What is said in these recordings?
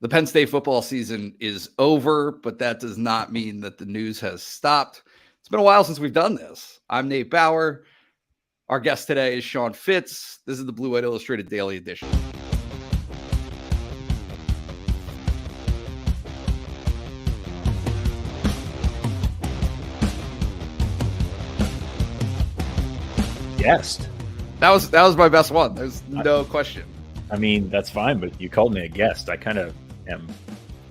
The Penn State football season is over, but that does not mean that the news has stopped. It's been a while since we've done this. I'm Nate Bauer. Our guest today is Sean Fitz. This is the BWI Illustrated Daily Edition. Guest. That was my best one. There's no question. I mean, that's fine, but you called me a guest. I kind of am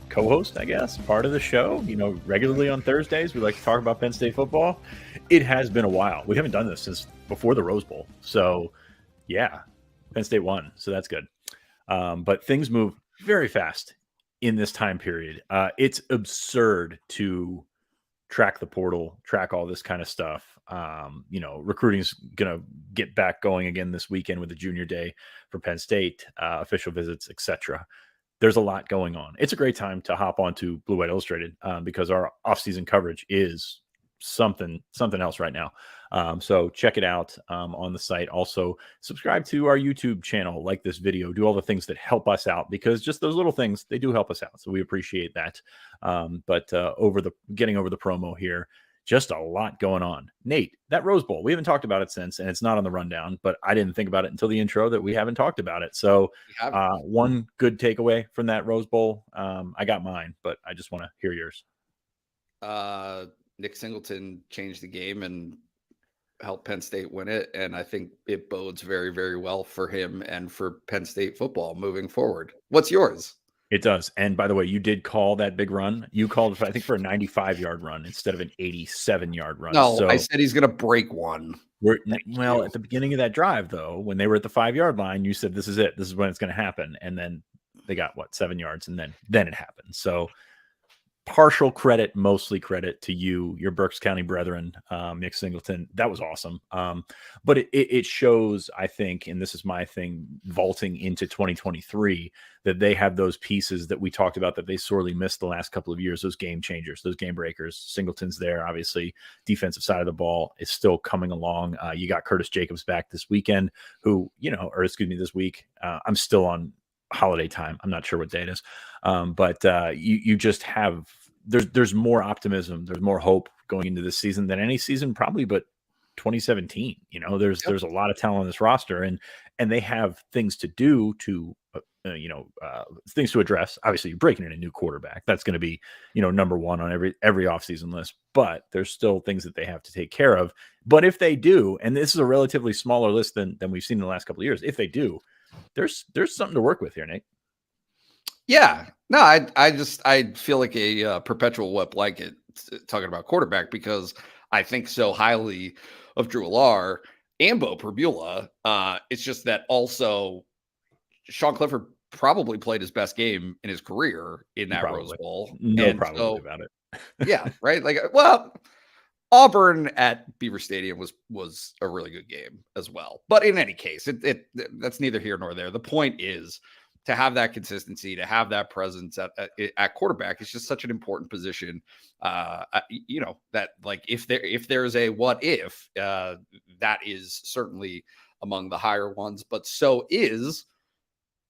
co-host, I guess, part of the show. You know, regularly on Thursdays, we like to talk about Penn State football. It has been a while. We haven't done this since before the Rose Bowl. So, yeah, Penn State won. So that's good. But things move very fast in this time period. It's absurd to track the portal, track all this kind of stuff. Recruiting's going to get back going again this weekend with the junior day for Penn State, official visits, etc. There's a lot going on. It's a great time to hop onto BWI Illustrated because our off-season coverage is something else right now. So check it out on the site. Also, subscribe to our YouTube channel, like this video, do all the things that help us out because just those little things, they do help us out. So we appreciate that. But getting over the promo here, just a lot going on. Nate, that Rose Bowl, we haven't talked about it since, and it's not on the rundown, but I didn't think about it until the intro that we haven't talked about it. So one good takeaway from that Rose Bowl, I got mine, but I just want to hear yours. Nick Singleton changed the game and helped Penn State win it, and I think it bodes very, very well for him and for Penn State football moving forward. What's yours? It does. And by the way, you did call that big run. You called, I think, for a 95-yard run instead of an 87-yard run. No, so I said he's going to break one. At the beginning of that drive, though, when they were at the 5-yard line, you said, this is it. This is when it's going to happen. And then they got, 7 yards, and then it happened. So partial credit, mostly credit to you, your Berks County brethren, Nick Singleton. That was awesome. But it shows, I think, and this is my thing, vaulting into 2023, that they have those pieces that we talked about that they sorely missed the last couple of years, those game changers, those game breakers. Singleton's there, obviously. Defensive side of the ball is still coming along. You got Curtis Jacobs back this weekend, this week. I'm still on holiday time. I'm not sure what day it is. But you just have, there's more optimism. There's more hope going into this season than any season probably, but 2017, there's a lot of talent on this roster and they have things to do to, things to address. Obviously you're breaking in a new quarterback. That's going to be, number one on every offseason list, but there's still things that they have to take care of. But if they do, and this is a relatively smaller list than we've seen in the last couple of years, if they do, there's something to work with here, Nate. Yeah, no, I feel like a perpetual whip like it talking about quarterback because I think so highly of Drew Allar and Bo Perbula. It's just that also Sean Clifford probably played his best game in his career in that Rose Bowl. Probably about it. Yeah, right. Auburn at Beaver Stadium was a really good game as well. But in any case, that's neither here nor there. The point is to have that consistency, to have that presence at quarterback is just such an important position. That like if there's a what if, that is certainly among the higher ones, but so is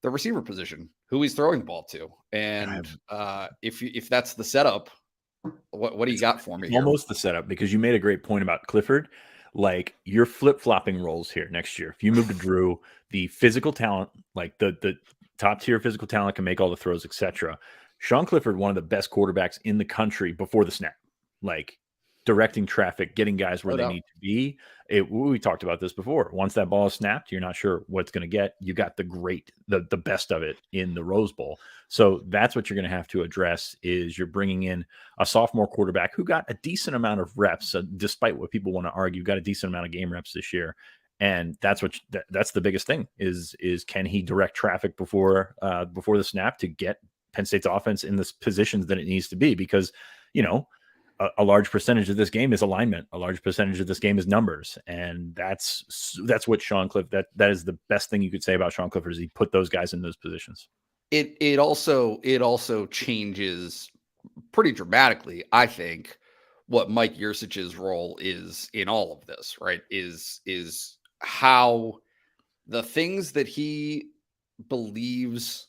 the receiver position, who he's throwing the ball to. And if that's the setup, what do you got for me here? Almost the setup, because you made a great point about Clifford. Like, you're flip-flopping roles here next year. If you move to Drew, the physical talent, like the top-tier physical talent can make all the throws, etc. Sean Clifford, one of the best quarterbacks in the country before the snap. Like, directing traffic, getting guys where they need to be. We talked about this before. Once that ball is snapped, you're not sure what it's going to get. You got the best of it in the Rose Bowl. So that's what you're going to have to address is you're bringing in a sophomore quarterback who got a decent amount of reps, despite what people want to argue, got a decent amount of game reps this year. And that's the biggest thing is can he direct traffic before the snap to get Penn State's offense in the positions that it needs to be? Because, a large percentage of this game is alignment. A large percentage of this game is numbers. And that's what Sean Clifford, that is the best thing you could say about Sean Clifford is he put those guys in those positions. It also changes pretty dramatically, I think, what Mike Yurcich's role is in all of this, right? Is how the things that he believes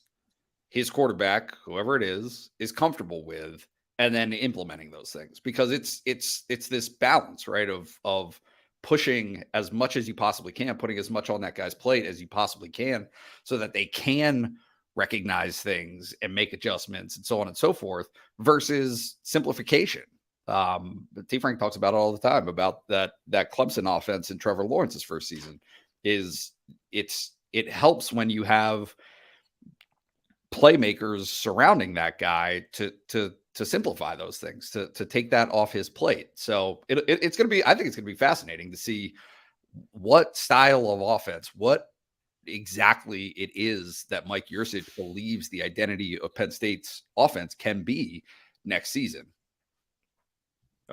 his quarterback, whoever it is comfortable with, and then implementing those things, because it's this balance, right? Of pushing as much as you possibly can, putting as much on that guy's plate as you possibly can, so that they can recognize things and make adjustments and so on and so forth, versus simplification. T. Frank talks about it all the time, about that Clemson offense in Trevor Lawrence's first season. It helps when you have playmakers surrounding that guy to simplify those things, to take that off his plate. So it's going to be, I think it's going to be fascinating to see what style of offense, what exactly it is that Mike Yurcich believes the identity of Penn State's offense can be next season.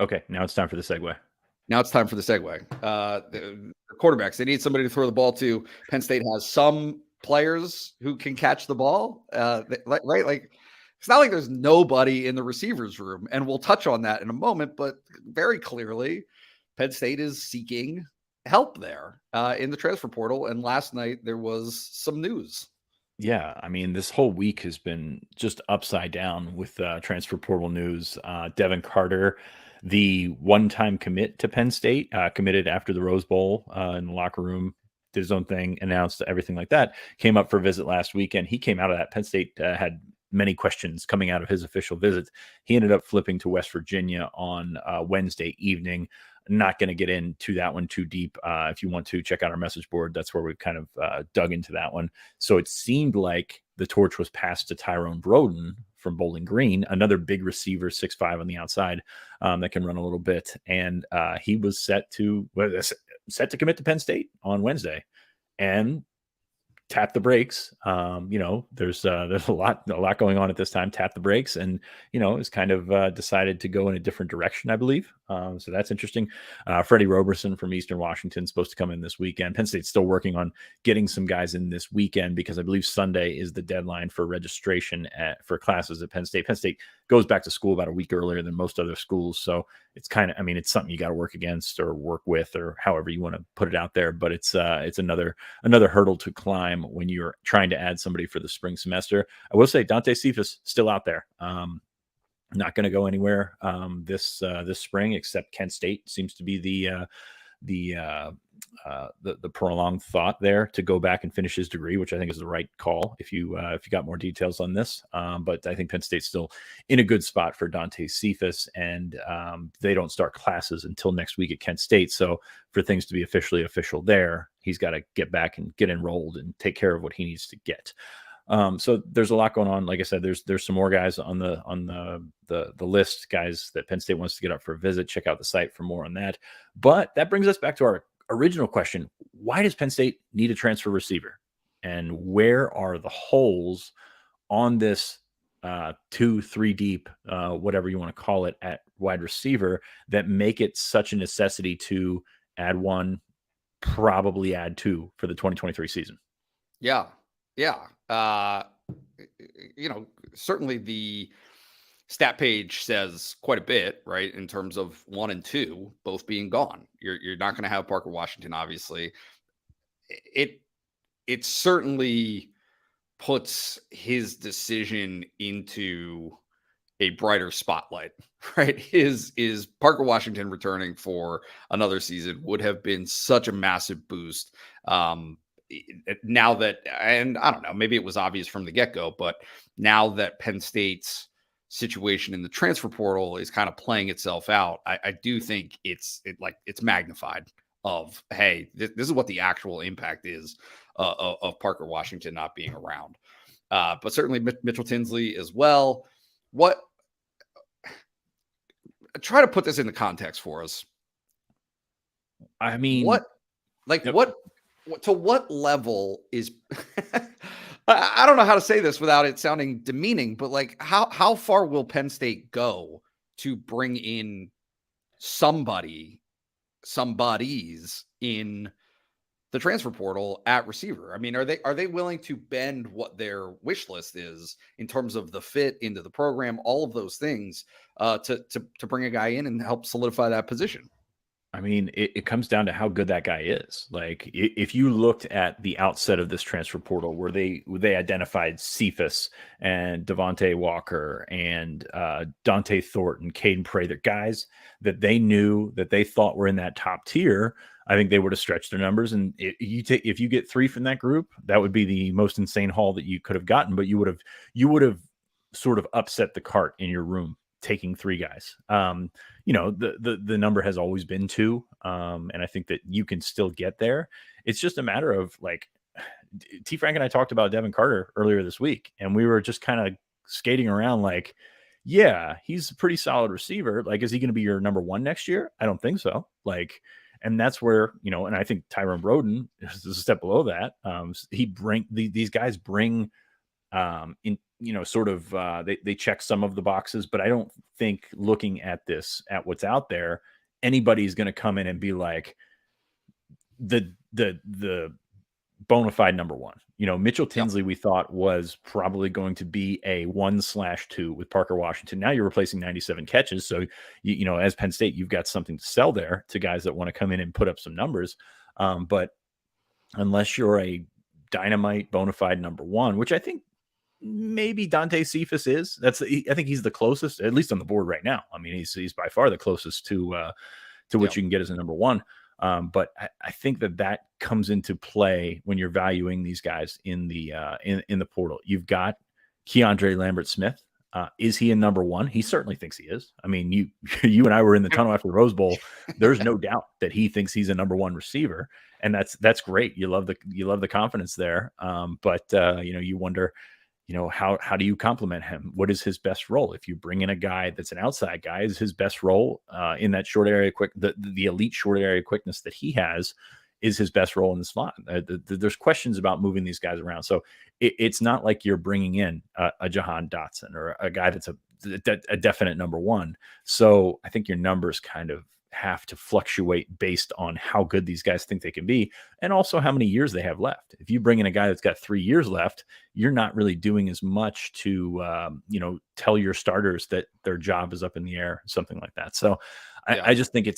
Okay, now it's time for the segue. The quarterbacks, they need somebody to throw the ball to. Penn State has some players who can catch the ball, right? Like, it's not like there's nobody in the receivers room, and we'll touch on that in a moment, but very clearly Penn State is seeking help there in the transfer portal. And last night there was some news. Yeah, I mean, this whole week has been just upside down with transfer portal news. Devin Carter, the one-time commit to Penn State, committed after the Rose Bowl in the locker room, did his own thing, announced everything like that, came up for a visit last weekend. He came out of that. Penn State had many questions coming out of his official visit. He ended up flipping to West Virginia on Wednesday evening. Not going to get into that one too deep. If you want to check out our message board, that's where we kind of dug into that one. So it seemed like the torch was passed to Tyrone Broden from Bowling Green, another big receiver, 6'5" on the outside, that can run a little bit. And he was set to commit to Penn State on Wednesday, and tap the brakes. There's a lot going on at this time. Tap the brakes, and is kind of decided to go in a different direction, I believe. So that's interesting. Freddie Roberson from Eastern Washington is supposed to come in this weekend. Penn State's still working on getting some guys in this weekend, because I believe Sunday is the deadline for registration for classes at Penn State. Penn State goes back to school about a week earlier than most other schools. So it's it's something you got to work against or work with, or however you want to put it out there. But it's another hurdle to climb when you're trying to add somebody for the spring semester. I will say Dante Cephas still out there. Not going to go anywhere this spring, except Kent State seems to be the prolonged thought there, to go back and finish his degree, which I think is the right call if you got more details on this. But I think Penn State's still in a good spot for Dante Cephas, and they don't start classes until next week at Kent State. So for things to be officially official there, he's got to get back and get enrolled and take care of what he needs to get. So there's a lot going on. Like I said, there's some more guys on the list, guys that Penn State wants to get up for a visit. Check out the site for more on that. But that brings us back to our original question: why does Penn State need a transfer receiver, and where are the holes on this 2-3 deep, whatever you want to call it, at wide receiver, that make it such a necessity to add one, probably add two for the 2023 season? Yeah. Certainly the stat page says quite a bit, right? In terms of 1 and 2 both being gone. You're not going to have Parker Washington, obviously. It certainly puts his decision into a brighter spotlight, right? Is Parker Washington returning for another season would have been such a massive boost. Now that, and I don't know, maybe it was obvious from the get-go, but now that Penn State's situation in the transfer portal is kind of playing itself out, I do think it's magnified of, hey, this is what the actual impact is of Parker Washington not being around. But certainly Mitchell Tinsley as well. Try to put this into context for us. I mean, to what level is I don't know how to say this without it sounding demeaning, but like how far will Penn State go to bring in somebody's in the transfer portal at receiver? I mean, are they willing to bend what their wish list is in terms of the fit into the program, all of those things, to bring a guy in and help solidify that position? I mean, it comes down to how good that guy is. Like, if you looked at the outset of this transfer portal, where they identified Cephas and Devontae Walker and Dante Thornton, Caden Prather, guys that they knew that they thought were in that top tier, I think they would have stretched their numbers. And if you get 3 from that group, that would be the most insane haul that you could have gotten. But you would have sort of upset the cart in your room taking 3 guys. The number has always been 2. And I think that you can still get there. It's just a matter of, like, T. Frank and I talked about Devin Carter earlier this week, and we were just kind of skating around like, yeah, he's a pretty solid receiver. Like, is he going to be your number 1 next year? I don't think so. Like, and that's where, and I think Tyrone Broden is a step below that. These guys bring in, sort of they check some of the boxes, but I don't think, looking at what's out there, anybody's going to come in and be like the bona fide number 1. Mitchell Tinsley, we thought, was probably going to be a 1/2 with Parker Washington. Now you're replacing 97 catches. So, as Penn State, you've got something to sell there to guys that want to come in and put up some numbers. But unless you're a dynamite bona fide number 1, which I think maybe Dante Cephas is, I think he's the closest, at least on the board right now. I mean, he's by far the closest to what you can get as a number 1. But I think that comes into play when you're valuing these guys in the portal. You've got KeAndre Lambert-Smith. Is he a number 1? He certainly thinks he is. I mean, you and I were in the tunnel after the Rose Bowl. There's no doubt that he thinks he's a number 1 receiver, and that's great. You love the confidence there. But you wonder, how do you complement him? What is his best role? If you bring in a guy that's an outside guy, is his best role in that short area the elite short area quickness that he has, is his best role in the slot? There's questions about moving these guys around. So it's not like you're bringing in a Jahan Dotson or a guy that's a definite number 1. So I think your numbers kind of have to fluctuate based on how good these guys think they can be, and also how many years they have left. If you bring in a guy that's got 3 years left, you're not really doing as much to tell your starters that their job is up in the air, something like that. So I just think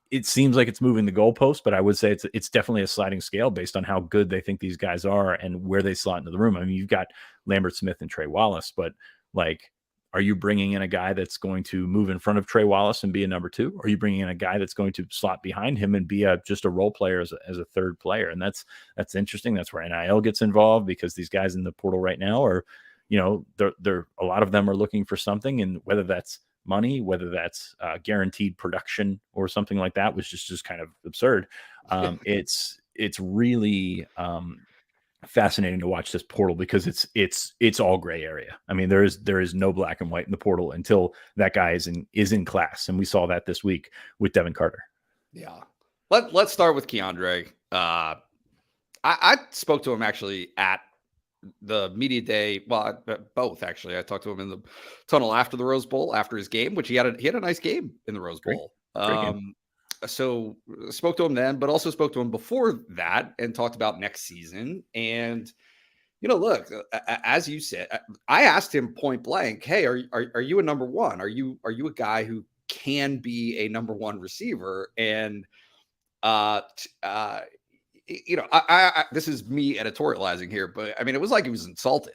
it seems like it's moving the goalpost, but I would say it's definitely a sliding scale based on how good they think these guys are and where they slot into the room. I mean, you've got Lambert-Smith and Trey Wallace, but, like, are you bringing in a guy that's going to move in front of Trey Wallace and be a number 2? Or are you bringing in a guy that's going to slot behind him and be just a role player as a third player? And that's interesting. That's where NIL gets involved, because these guys in the portal right now are, they're a lot of them are looking for something, and whether that's money, whether that's guaranteed production or something like that, which is just kind of absurd. It's really fascinating to watch this portal, because it's all gray area. I mean, there is no black and white in the portal until that guy is in class, and we saw that this week with Devin Carter. Yeah, let's start with KeAndre. I spoke to him actually at the media day. Well, both actually. I talked to him in the tunnel after the Rose Bowl, after his game, which he had a nice game in the Rose Bowl. So spoke to him then, but also spoke to him before that and talked about next season. And, look, as you said, I asked him point blank, hey, are you a number 1? Are you a guy who can be a number 1 receiver? And, this is me editorializing here, but I mean, it was like he was insulted.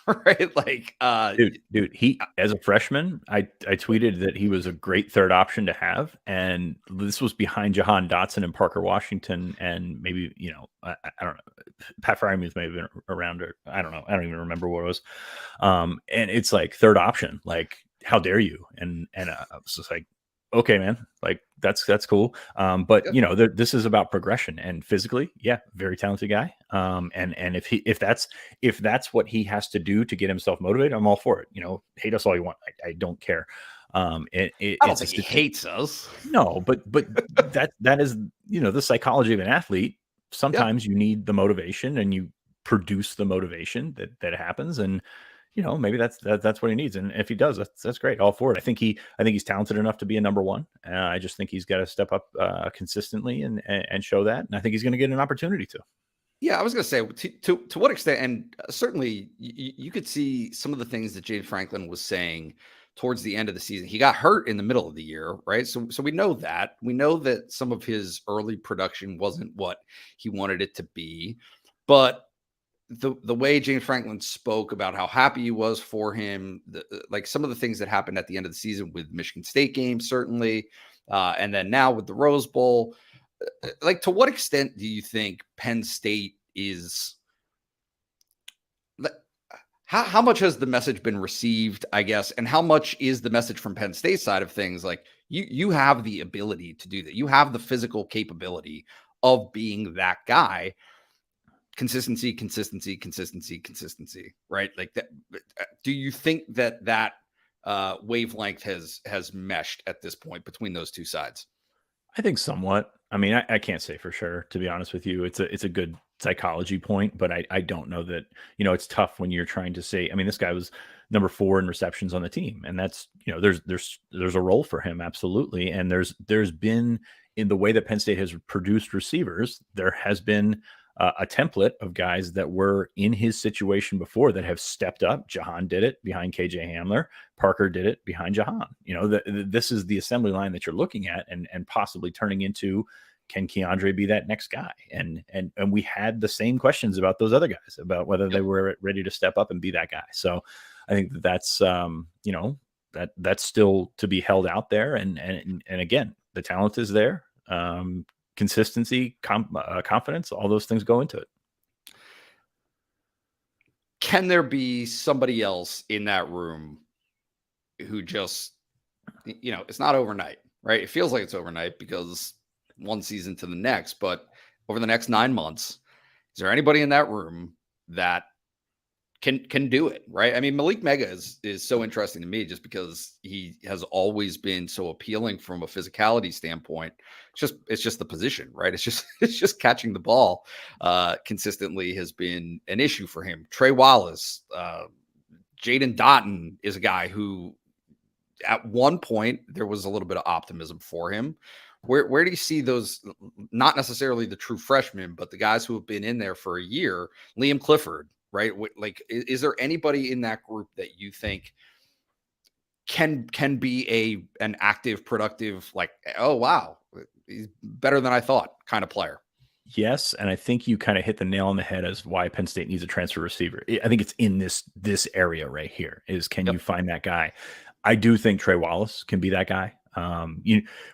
Right? Like, dude, he, as a freshman, I tweeted that he was a great third option to have, and this was behind Jahan Dotson and Parker Washington, and maybe, I don't know, Pat Fryermuth may have been around, or I don't know, I don't even remember what it was. And it's like, third option, like, how dare you? And I was just like, okay, man, like, that's cool. But this is about progression, and physically, yeah, very talented guy. And if that's what he has to do to get himself motivated, I'm all for it. Hate us all you want. I don't care. I don't think he hates us. No, but that is, the psychology of an athlete. Sometimes you need the motivation, and you produce the motivation that happens. And, maybe that's what he needs. And if he does, that's great. All for it. I think he's talented enough to be a number 1. I just think he's got to step up consistently and show that. And I think he's going to get an opportunity to. Yeah, I was going to say, to what extent, and certainly you could see some of the things that James Franklin was saying towards the end of the season. He got hurt in the middle of the year, right? So we know that. We know that some of his early production wasn't what he wanted it to be. But the way James Franklin spoke about how happy he was for him, like some of the things that happened at the end of the season with Michigan State game, certainly, and then now with the Rose Bowl, like to what extent do you think Penn State is? How much has the message been received, I guess, and how much is the message from Penn State side of things? Like you have the ability to do that. You have the physical capability of being that guy. Consistency, right? Like that. Do you think that wavelength has meshed at this point between those two sides? I think somewhat. I mean, I can't say for sure, to be honest with you. It's a good psychology point, but I don't know that, it's tough when you're trying to say, I mean, this guy was number 4 in receptions on the team. And that's, there's a role for him. Absolutely. And there's been, in the way that Penn State has produced receivers, there has been a template of guys that were in his situation before that have stepped up. Jahan did it behind KJ Hamler. Parker did it behind Jahan. This is the assembly line that you're looking at and possibly turning into, can KeAndre be that next guy? And we had the same questions about those other guys, about whether they were ready to step up and be that guy. So I think that's, that's still to be held out there. And again, the talent is there. Consistency, confidence, all those things go into it. Can there be somebody else in that room who just, it's not overnight, right? It feels like it's overnight because one season to the next, but over the next 9 months, is there anybody in that room that can do it, right? I mean, Malik Mega is so interesting to me just because he has always been so appealing from a physicality standpoint. It's just the position, right? It's just catching the ball consistently has been an issue for him. Trey Wallace, Jaden Dotton is a guy who at one point there was a little bit of optimism for him. Where do you see those, not necessarily the true freshmen, but the guys who have been in there for a year? Liam Clifford, right? Like, is there anybody in that group that you think can be an active, productive, like, oh, wow, he's better than I thought kind of player? Yes, and I think you kind of hit the nail on the head as why Penn State needs a transfer receiver. I think it's in this area right here is, can you find that guy? I do think Trey Wallace can be that guy.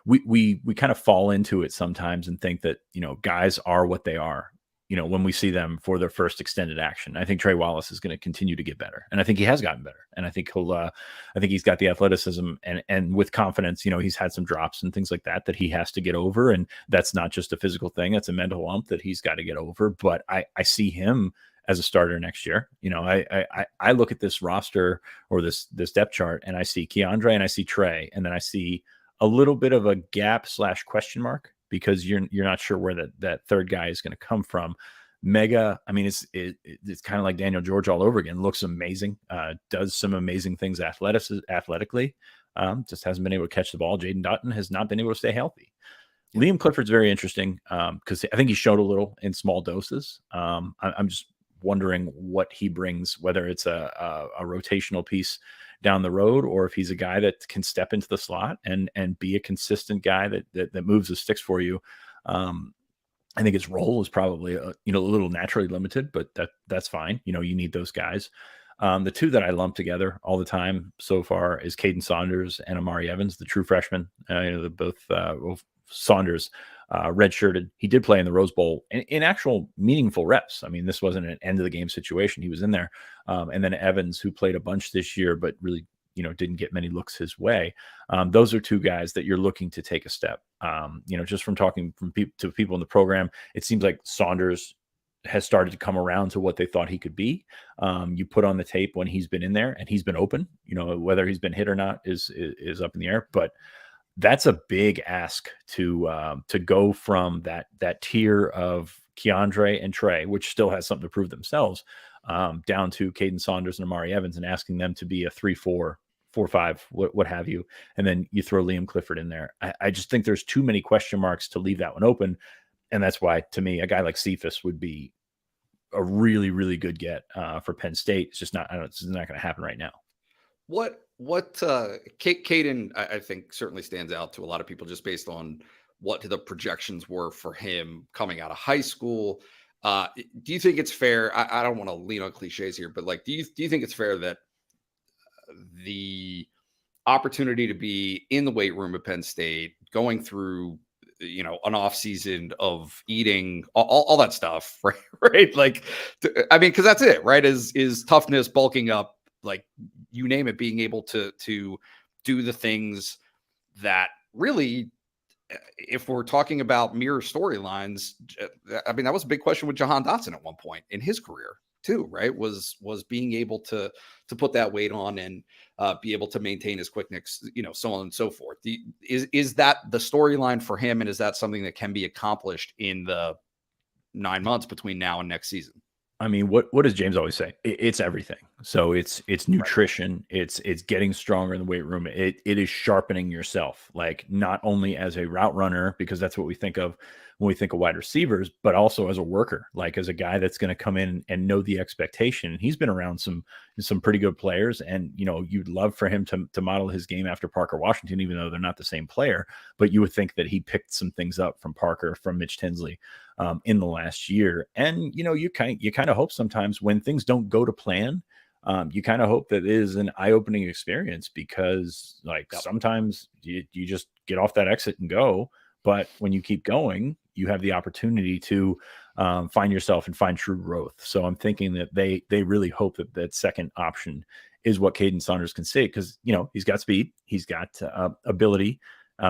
We kind of fall into it sometimes and think that, guys are what they are, when we see them for their first extended action. I think Trey Wallace is going to continue to get better. And I think he has gotten better. And I think he's got the athleticism and with confidence, he's had some drops and things like that he has to get over. And that's not just a physical thing. It's a mental lump that he's got to get over. But I see him as a starter next year. I look at this roster or this depth chart and I see KeAndre and I see Trey, and then I see a little bit of a gap / question mark because you're not sure where that third guy is going to come from. Mega, I mean, it's kind of like Daniel George all over again. Looks amazing, does some amazing things athletically. Just hasn't been able to catch the ball. Jaden Dotton has not been able to stay healthy. Liam Clifford's very interesting because I think he showed a little in small doses. I'm just wondering what he brings, whether it's a rotational piece down the road or if he's a guy that can step into the slot and be a consistent guy that moves the sticks for you. I think his role is probably a little naturally limited, but that's fine. You need those guys. The two that I lump together all the time so far is Kaden Saunders and Amari Evans, the true freshmen. They're both Saunders redshirted. He did play in the Rose Bowl in actual meaningful reps. I mean, this wasn't an end of the game situation. He was in there. And then Evans, who played a bunch this year, but really, didn't get many looks his way. Those are two guys that you're looking to take a step. Just from talking to people in the program, it seems like Saunders has started to come around to what they thought he could be. You put on the tape when he's been in there and he's been open, whether he's been hit or not is up in the air, but that's a big ask to go from that tier of KeAndre and Trey, which still has something to prove themselves, down to Kaden Saunders and Amari Evans and asking them to be a 3-4, 4-5, what have you. And then you throw Liam Clifford in there. I just think there's too many question marks to leave that one open. And that's why, to me, a guy like Cephas would be a really, really good get for Penn State. It's just not, it's not going to happen right now. What Kaden, I think certainly stands out to a lot of people just based on what the projections were for him coming out of high school. Do you think it's fair? I don't want to lean on cliches here, but like, do you think it's fair that the opportunity to be in the weight room at Penn State, going through, an off season of eating all that stuff, right? Right. Like, I mean, cause that's it, right? Is toughness, bulking up, like you name it, being able to do the things that really, if we're talking about mirror storylines, I mean, that was a big question with Jahan Dotson at one point in his career too, right? Was being able to put that weight on and be able to maintain his quickness, so on and so forth. Is that the storyline for him? And is that something that can be accomplished in the 9 months between now and next season? I mean, what does James always say? It's everything. So it's nutrition. Right. It's getting stronger in the weight room. It is sharpening yourself, like not only as a route runner, because that's what we think of when we think of wide receivers, but also as a worker, like as a guy that's going to come in and know the expectation. He's been around some pretty good players, and you'd love for him to model his game after Parker Washington, even though they're not the same player. But you would think that he picked some things up from Parker, from Mitch Tinsley in the last year. And you kind of hope sometimes when things don't go to plan, you kind of hope that it is an eye-opening experience, because like sometimes you just get off that exit and go. But when you keep going, you have the opportunity to find yourself and find true growth. So I'm thinking that they really hope that second option is what Kaden Saunders can say, because he's got speed, he's got ability,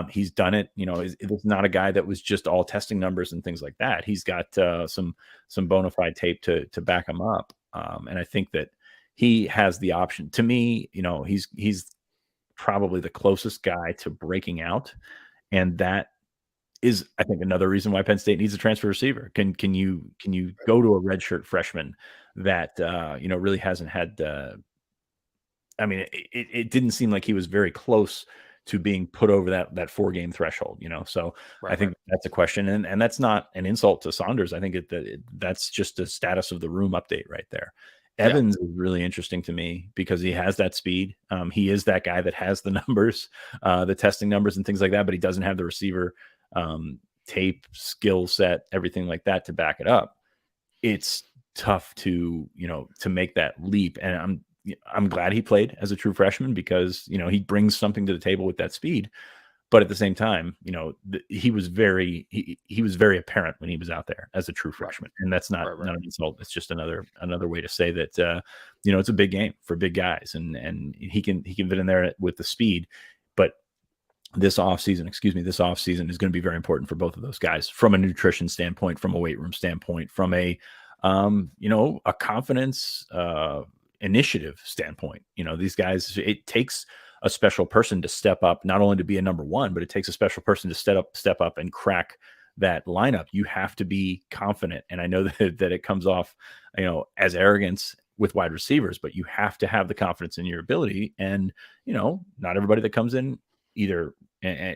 he's done it. It's not a guy that was just all testing numbers and things like that. He's got some bona fide tape to back him up, and I think that he has the option. To me, he's probably the closest guy to breaking out, and that is, I think, another reason why Penn State needs a transfer receiver. Can you go to a redshirt freshman that really hasn't had? I mean, it didn't seem like he was very close to being put over that 4-game threshold. So right, I think that's a question, and that's not an insult to Saunders. I think that's just a status of the room update right there. Evans is really interesting to me because he has that speed. He is that guy that has the numbers, the testing numbers and things like that, but he doesn't have the receiver tape, skill set, everything like that to back it up. It's tough to make that leap. And I'm glad he played as a true freshman, because he brings something to the table with that speed. But at the same time, he was very apparent when he was out there as a true freshman, and that's not an insult. It's just another way to say that it's a big game for big guys, and he can fit in there with the speed. But this offseason is going to be very important for both of those guys, from a nutrition standpoint, from a weight room standpoint, from a confidence initiative standpoint. These guys, it takes a special person to step up, not only to be a number one, but it takes a special person to step up and crack that lineup. You have to be confident. And I know that it comes off, as arrogance with wide receivers, but you have to have the confidence in your ability. And, not everybody that comes in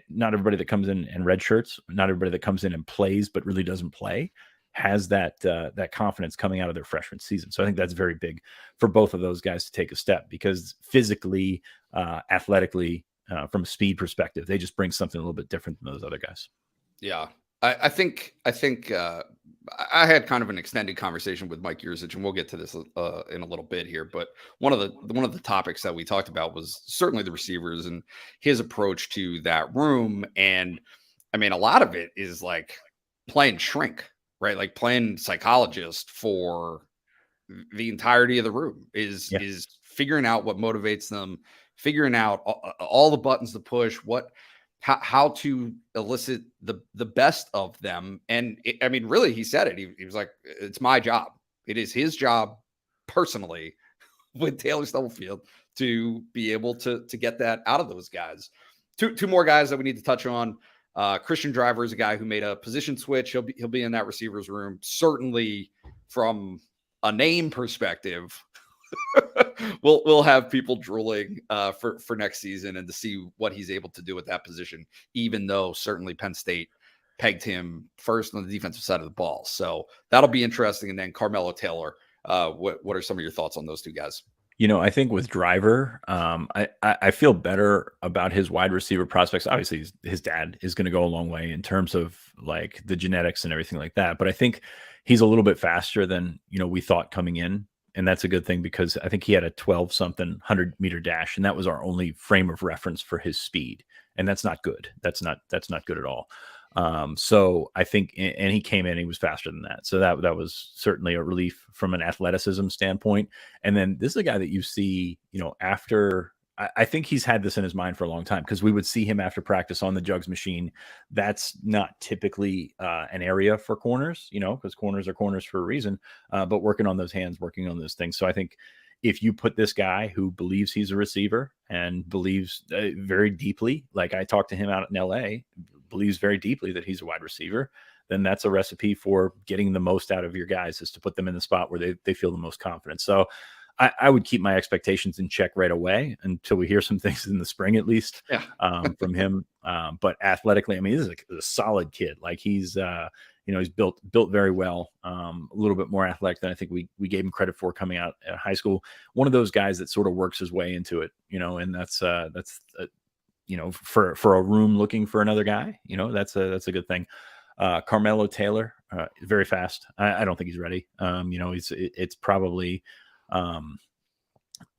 not everybody that comes in red shirts, not everybody that comes in and plays, but really doesn't play, has that confidence coming out of their freshman season. So I think that's very big for both of those guys to take a step, because physically, athletically, from a speed perspective, they just bring something a little bit different than those other guys. Yeah. I think I had kind of an extended conversation with Mike Yurcich, and we'll get to this in a little bit here. But one of the topics that we talked about was certainly the receivers and his approach to that room. And I mean, a lot of it is like playing shrink, right? Like playing psychologist for the entirety of the room is figuring out what motivates them, figuring out all the buttons to push, how to elicit the best of them. And I mean, really, he said it. He was like, it's my job. It is his job personally with Taylor Stubblefield to be able to get that out of those guys. Two more guys that we need to touch on. Christian Driver is a guy who made a position switch. He'll be in that receivers room. Certainly from a name perspective, we'll have people drooling for next season, and to see what he's able to do at that position, even though certainly Penn State pegged him first on the defensive side of the ball. So that'll be interesting. And then Carmelo Taylor, what are some of your thoughts on those two guys? I think with Driver, I feel better about his wide receiver prospects. Obviously, his dad is going to go a long way in terms of like the genetics and everything like that. But I think he's a little bit faster than we thought coming in, and that's a good thing because I think he had a 12-something 100-meter dash, and that was our only frame of reference for his speed, and that's not good. That's not good at all. So I think, and he came in, he was faster than that. So that was certainly a relief from an athleticism standpoint. And then this is a guy that you see, after, I think he's had this in his mind for a long time because we would see him after practice on the jugs machine. That's not typically an area for corners, because corners are corners for a reason, but working on those hands, working on those things. So I think if you put this guy who believes he's a receiver and believes very deeply, like I talked to him out in LA, believes very deeply that he's a wide receiver, then that's a recipe for getting the most out of your guys, is to put them in the spot where they feel the most confident. So I would keep my expectations in check right away until we hear some things in the spring, at least, from him. But athletically, I mean, this is a solid kid. Like he's built very well, a little bit more athletic than I think we gave him credit for coming out of high school. One of those guys that sort of works his way into it, and that's for a room looking for another guy, that's a good thing. Carmelo Taylor, very fast. I don't think he's ready. It's probably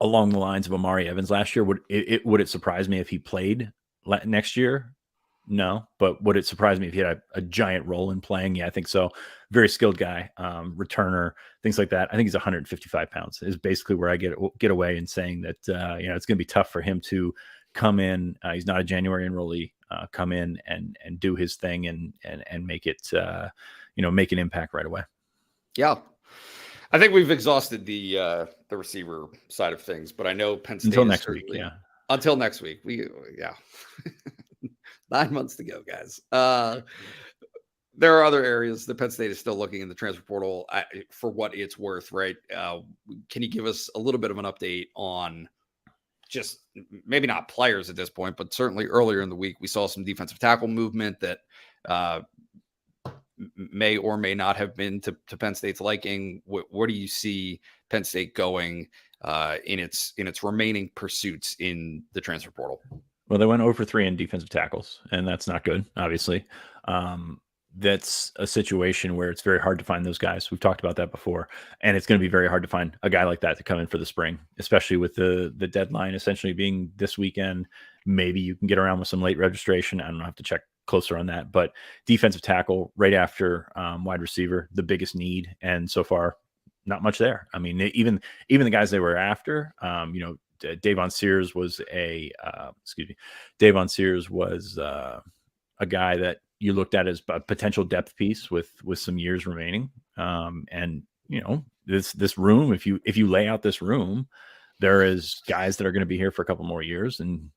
along the lines of Amari Evans last year. Would it surprise me if he played next year? No, but would it surprise me if he had a giant role in playing? Yeah, I think so. Very skilled guy, returner, things like that. I think he's 155 pounds is basically where I get away in saying that, it's going to be tough for him to come in. He's not a January enrollee, come in and do his thing and make it, make an impact right away. Yeah. I think we've exhausted the receiver side of things, but I know Penn State until next week. Yeah. Until next week. 9 months to go, guys. There are other areas that Penn State is still looking in the transfer portal for what it's worth, right? Can you give us a little bit of an update on just maybe not players at this point, but certainly earlier in the week, we saw some defensive tackle movement that may or may not have been to Penn State's liking. Where do you see Penn State going in its remaining pursuits in the transfer portal? Well, they went 0-3 in defensive tackles, and that's not good, obviously. That's a situation where it's very hard to find those guys. We've talked about that before, and it's going to be very hard to find a guy like that to come in for the spring, especially with the deadline essentially being this weekend. Maybe you can get around with some late registration. I don't know, I have to check closer on that, but defensive tackle right after wide receiver, the biggest need, and so far not much there. I mean, even the guys they were after, Davon Sears was a guy that you looked at as a potential depth piece with some years remaining. And this room, if you lay out this room, there is guys that are going to be here for a couple more years, and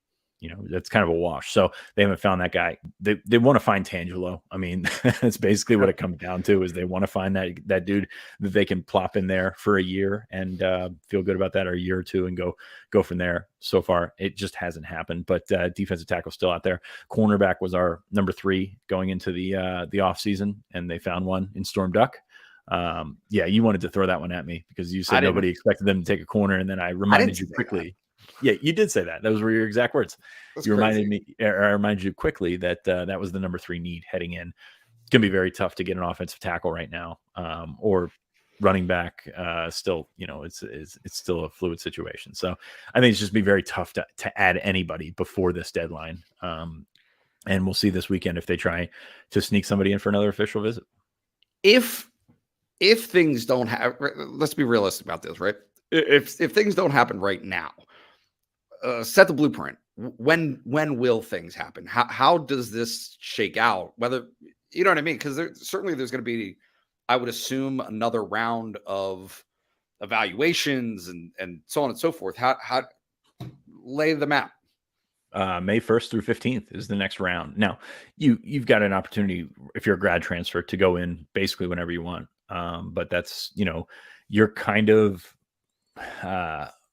that's kind of a wash. So they haven't found that guy. They want to find Tangelo. I mean, that's basically what it comes down to, is they want to find that dude that they can plop in there for a year and feel good about that, or a year or two, and go from there. So far, it just hasn't happened. But defensive tackle still out there. Cornerback was our number 3 going into the off season, and they found one in Storm Duck. You wanted to throw that one at me because you said nobody expected them to take a corner, and then I reminded you quickly. Yeah, you did say that. Those were your exact words. You reminded me. I reminded you quickly that that was the number 3 need heading in. It's going to be very tough to get an offensive tackle right now, or running back. Still, it's still a fluid situation. So I think it's just be very tough to add anybody before this deadline. And we'll see this weekend if they try to sneak somebody in for another official visit. If things don't happen, let's be realistic about this, right? If things don't happen right now, set the blueprint. When will things happen? How does this shake out? Whether, you know what I mean? Because there's going to be, I would assume, another round of evaluations and so on and so forth. How lay them out? May 1st through 15th is the next round. Now, you've got an opportunity, if you're a grad transfer, to go in basically whenever you want. But that's, you're kind of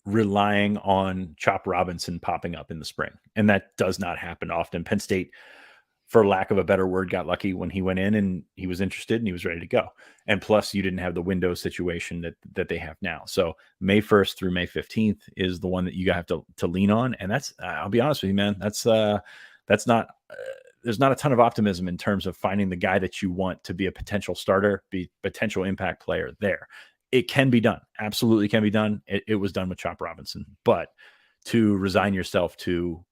relying on Chop Robinson popping up in the spring, and that does not happen often. Penn State for lack of a better word, got lucky when he went in and he was interested and he was ready to go. And plus, you didn't have the window situation that they have now. So May 1st through May 15th is the one that you have to lean on. And that's, I'll be honest with you, man, that's not, there's not a ton of optimism in terms of finding the guy that you want to be a potential starter, be potential impact player there. It can be done. Absolutely can be done. It was done with Chop Robinson, but to resign yourself to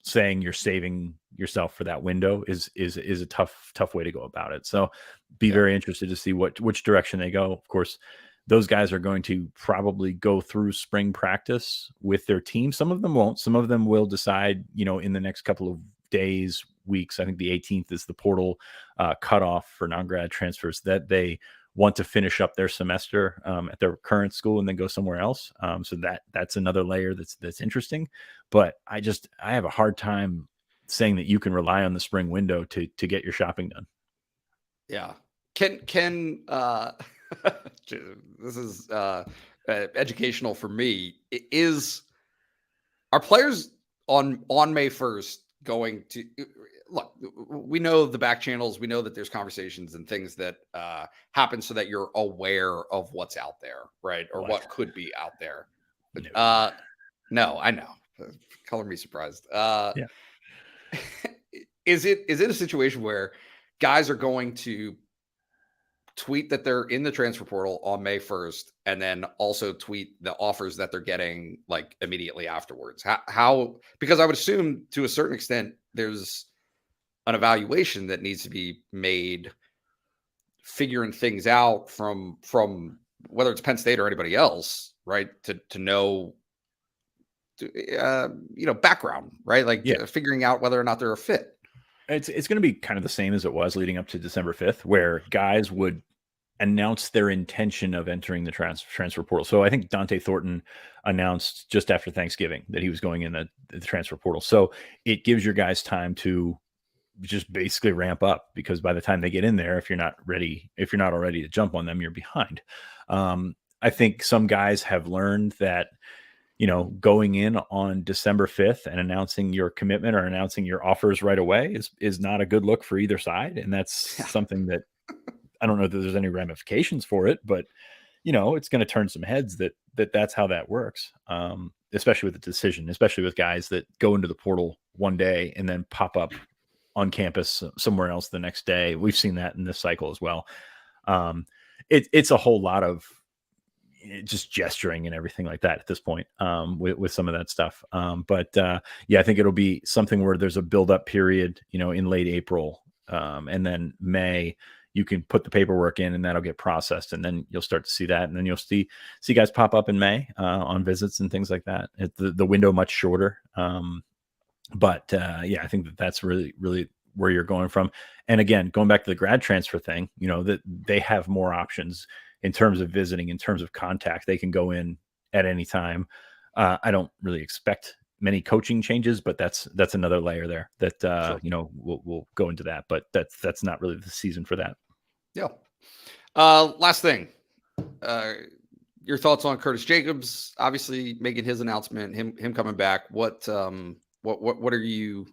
saying you're saving yourself for that window is a tough way to go about it. So be very interested to see which direction they go. Of course, those guys are going to probably go through spring practice with their team. Some of them won't. Some of them will decide, in the next couple of days, weeks. I think the 18th is the portal cutoff for non-grad transfers, that they want to finish up their semester at their current school and then go somewhere else. So that's another layer that's interesting. But I have a hard time saying that you can rely on the spring window to get your shopping done. Yeah. Can this is educational for me. Are players on May 1st going to look? We know the back channels. We know that there's conversations and things that happen so that you're aware of what's out there, right? Or what could be out there. No, I know. Color me surprised. Yeah. Is it a situation where guys are going to tweet that they're in the transfer portal on May 1st and then also tweet the offers that they're getting like immediately afterwards? How because I would assume to a certain extent there's an evaluation that needs to be made, figuring things out from whether it's Penn State or anybody else, right? To know, background, right? Like figuring out whether or not they're a fit. It's going to be kind of the same as it was leading up to December 5th, where guys would announce their intention of entering the transfer portal. So I think Dante Thornton announced just after Thanksgiving that he was going in the transfer portal. So it gives your guys time to just basically ramp up, because by the time they get in there, if you're not all ready to jump on them, you're behind. I think some guys have learned that, going in on December 5th and announcing your commitment or announcing your offers right away is not a good look for either side. And that's something that I don't know that there's any ramifications for it, but it's going to turn some heads that's how that works. Especially with the decision, especially with guys that go into the portal one day and then pop up on campus somewhere else the next day. We've seen that in this cycle as well. It's a whole lot of just gesturing and everything like that at this point with some of that stuff. But I think it'll be something where there's a build-up period, in late April, and then May, you can put the paperwork in and that'll get processed, and then you'll start to see that. And then you'll see guys pop up in May on visits and things like that. The window much shorter. But I think that's really, really where you're going from. And again, going back to the grad transfer thing, that they have more options in terms of visiting, in terms of contact. They can go in at any time. I don't really expect many coaching changes, but that's another layer there that, sure. We'll go into that, but that's not really the season for that. Yeah. Last thing, your thoughts on Curtis Jacobs, obviously making his announcement, him coming back. What are you,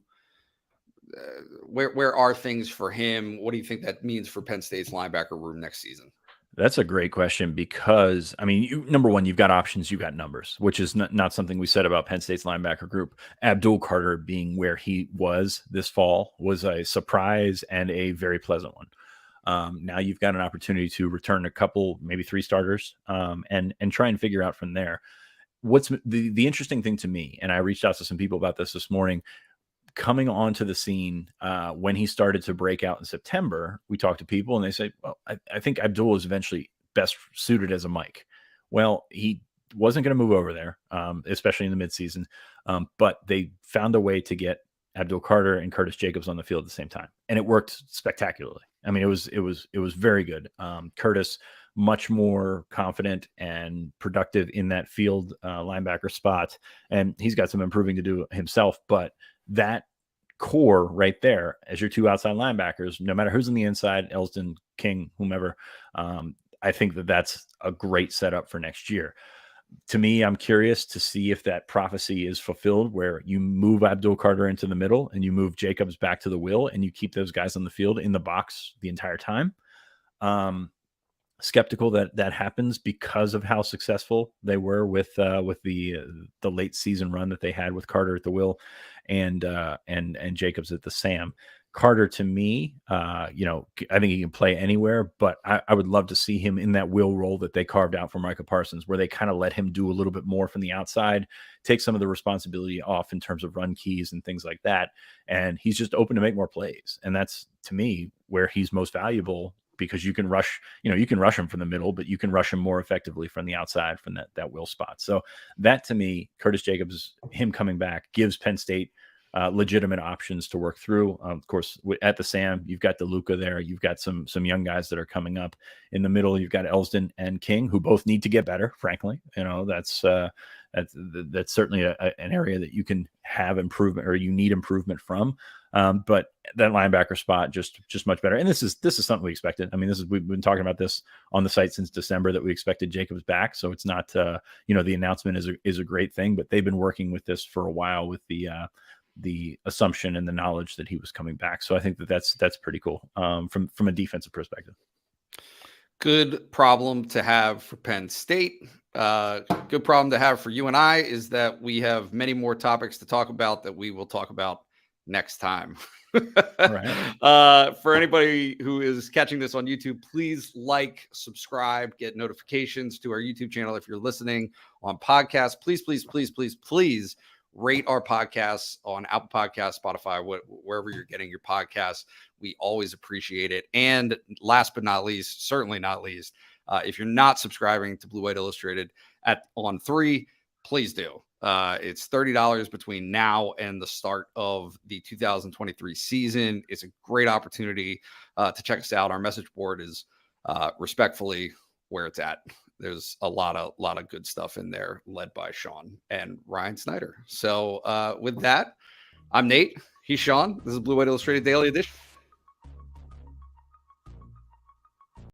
where are things for him? What do you think that means for Penn State's linebacker room next season? That's a great question, because number one, you've got options, you've got numbers, which is not something we said about Penn State's linebacker group. Abdul Carter being where he was this fall was a surprise and a very pleasant one. Now you've got an opportunity to return a couple, maybe 3 starters, and try and figure out from there. What's the interesting thing to me, and I reached out to some people about this morning, coming onto the scene when he started to break out in September, we talked to people and they say, well, I think Abdul is eventually best suited as a Mike. Well, he wasn't going to move over there, especially in the midseason. But they found a way to get Abdul Carter and Curtis Jacobs on the field at the same time. And it worked spectacularly. It was very good. Curtis, much more confident and productive in that field linebacker spot. And he's got some improving to do himself, but that core right there as your 2 outside linebackers, no matter who's on the inside, Elston, King, whomever, I think that's a great setup for next year. To me, I'm curious to see if that prophecy is fulfilled, where you move Abdul Carter into the middle and you move Jacobs back to the wheel and you keep those guys on the field in the box the entire time. Skeptical that happens because of how successful they were with the late season run that they had with Carter at the wheel and Jacobs at the Sam. Carter, to me, I think he can play anywhere, but I would love to see him in that wheel role that they carved out for Micah Parsons, where they kind of let him do a little bit more from the outside, take some of the responsibility off in terms of run keys and things like that. And he's just open to make more plays. And that's, to me, where he's most valuable, because you can rush him from the middle, but you can rush him more effectively from the outside from that wheel spot. So that, to me, Curtis Jacobs, him coming back, gives Penn State legitimate options to work through. Of course, at the Sam, you've got DeLuca there. You've got some young guys that are coming up. In the middle, you've got Elsdon and King, who both need to get better, frankly. That's certainly an area that you can have improvement, or you need improvement from. But that linebacker spot just much better. And this is something we expected. I mean, we've been talking about this on the site since December, that we expected Jacobs back. So it's not, the announcement is a great thing, but they've been working with this for a while with the assumption and the knowledge that he was coming back. So I think that's pretty cool from a defensive perspective. Good problem to have for Penn State. Good problem to have for you and I is that we have many more topics to talk about that we will talk about next time. Right. For anybody who is catching this on YouTube, please subscribe, get notifications to our YouTube channel. If you're listening on podcasts, please rate our podcasts on Apple Podcasts, Spotify, wherever you're getting your podcasts. We always appreciate it. And last but not least, certainly not least, if you're not subscribing to Blue White Illustrated on 3, please do. It's $30 between now and the start of the 2023 season. It's a great opportunity to check us out. Our message board is respectfully where it's at. There's a lot of good stuff in there, led by Sean and Ryan Snyder. So with that, I'm Nate. He's Sean. This is Blue White Illustrated Daily Edition.